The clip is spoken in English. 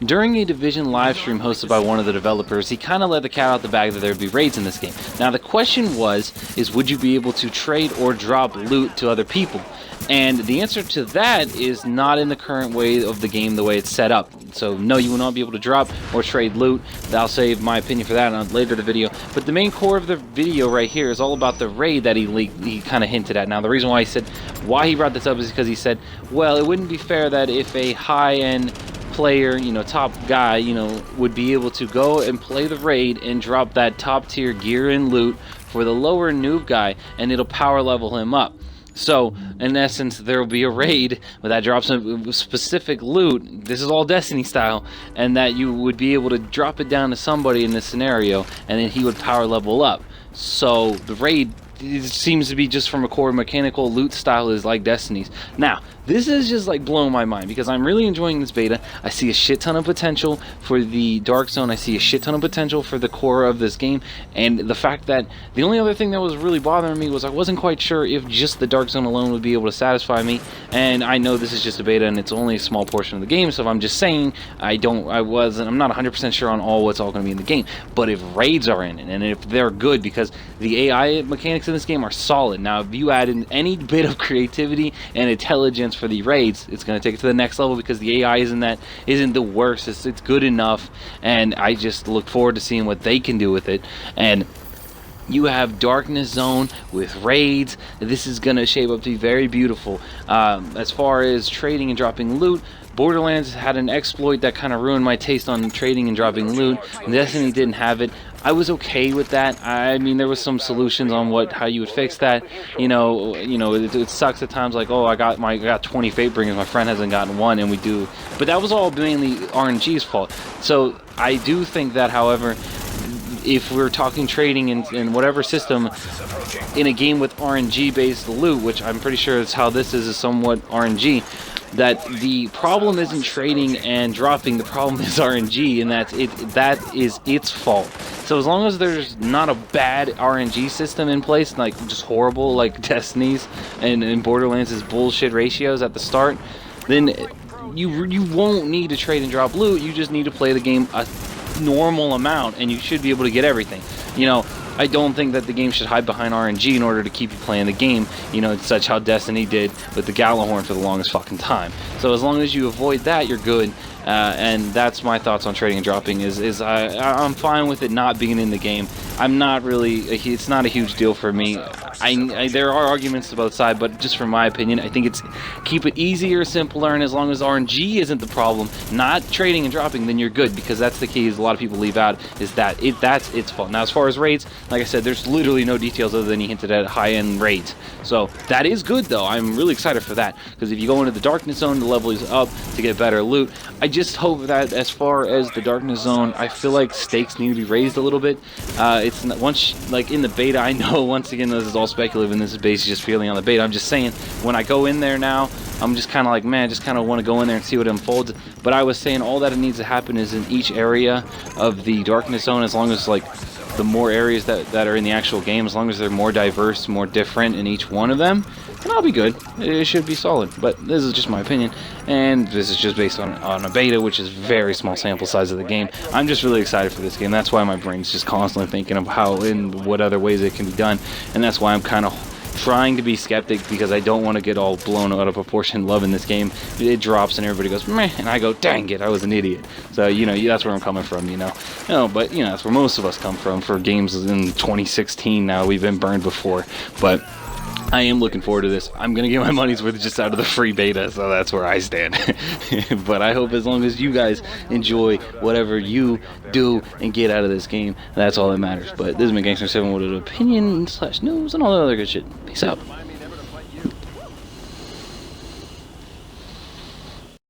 during a Division live stream hosted by one of the developers, he kind of let the cat out the bag that there would be raids in this game. Now the question is would you be able to trade or drop loot to other people? And the answer to that is not in the current way of the game, the way it's set up. So no, you will not be able to drop or trade loot. I'll save my opinion for that later in the video. But the main core of the video right here is all about the raid that he kind of hinted at. Now the reason why he brought this up is because he said, well, it wouldn't be fair that if a high-end player, top guy, would be able to go and play the raid and drop that top tier gear and loot for the lower noob guy, and it'll power level him up. So, in essence, there will be a raid that drops some specific loot, this is all Destiny style, and that you would be able to drop it down to somebody in this scenario, and then he would power level up. So, the raid, it seems to be just from a core mechanical loot style is like Destiny's. Now, this is just like blowing my mind because I'm really enjoying this beta. I see a shit ton of potential for the Dark Zone. I see a shit ton of potential for the core of this game. And the fact that the only other thing that was really bothering me was I wasn't quite sure if just the Dark Zone alone would be able to satisfy me. And I know this is just a beta and it's only a small portion of the game. So if I'm just saying, I'm not 100% sure on what's all going to be in the game. But if raids are in it and if they're good, because the AI mechanics in this game are solid. Now, if you add in any bit of creativity and intelligence for the raids, it's going to take it to the next level because the AI isn't the worst. It's good enough, and I just look forward to seeing what they can do with it. And you have Darkness Zone with raids. This is going to shape up to be very beautiful. As far as trading and dropping loot, Borderlands had an exploit that kind of ruined my taste on trading and dropping loot. Destiny didn't have it. I was okay with that. I mean, there was some solutions on how you would fix that. It sucks at times. Like, oh, I got 20 Fate Bringers. My friend hasn't gotten one, and we do. But that was all mainly RNG's fault. So I do think that, however, if we're talking trading in whatever system in a game with RNG-based loot, which I'm pretty sure is how this is somewhat RNG, that the problem isn't trading and dropping, the problem is RNG, and that is its fault. So as long as there's not a bad RNG system in place, like just horrible like Destiny's and Borderlands' bullshit ratios at the start, then you won't need to trade and drop loot. You just need to play the game a normal amount and you should be able to get everything. I don't think that the game should hide behind RNG in order to keep you playing the game, such how Destiny did with the Gallahorn for the longest fucking time. So as long as you avoid that, you're good. And that's my thoughts on trading and dropping. I'm fine with it not being in the game. I'm not really. It's not a huge deal for me. There are arguments to both sides, but just from my opinion, I think keep it easier, simpler, and as long as RNG isn't the problem, not trading and dropping, then you're good, because that's the key. A lot of people leave out is that's its fault. Now, as far as raids, like I said, there's literally no details other than he hinted at high-end raids. So that is good, though. I'm really excited for that, because if you go into the Darkness Zone, the level is up to get better loot. I just hope that as far as the Darkness Zone, I feel like stakes need to be raised a little bit. It's not, like in the beta, I know once again this is all speculative and this is basically just feeling on the beta. I'm just saying, when I go in there now, I'm just kind of like, man, I just kind of want to go in there and see what unfolds. But I was saying all that it needs to happen is in each area of the Darkness Zone, as long as like the more areas that are in the actual game, as long as they're more diverse, more different in each one of them, then I'll be good. It should be solid. But this is just my opinion, and this is just based on a beta, which is very small sample size of the game. I'm just really excited for this game. That's why my brain's just constantly thinking of how and what other ways it can be done, and that's why I'm kind of trying to be skeptic, because I don't want to get all blown out of proportion loving this game. It drops and everybody goes meh, and I go, dang it, I was an idiot. So that's where I'm coming from, but that's where most of us come from for games in 2016. Now, we've been burned before, but I am looking forward to this. I'm going to get my money's worth just out of the free beta, so that's where I stand. But I hope as long as you guys enjoy whatever you do and get out of this game, that's all that matters. But this has been Gangster7 with an opinion / news and all that other good shit. Peace out.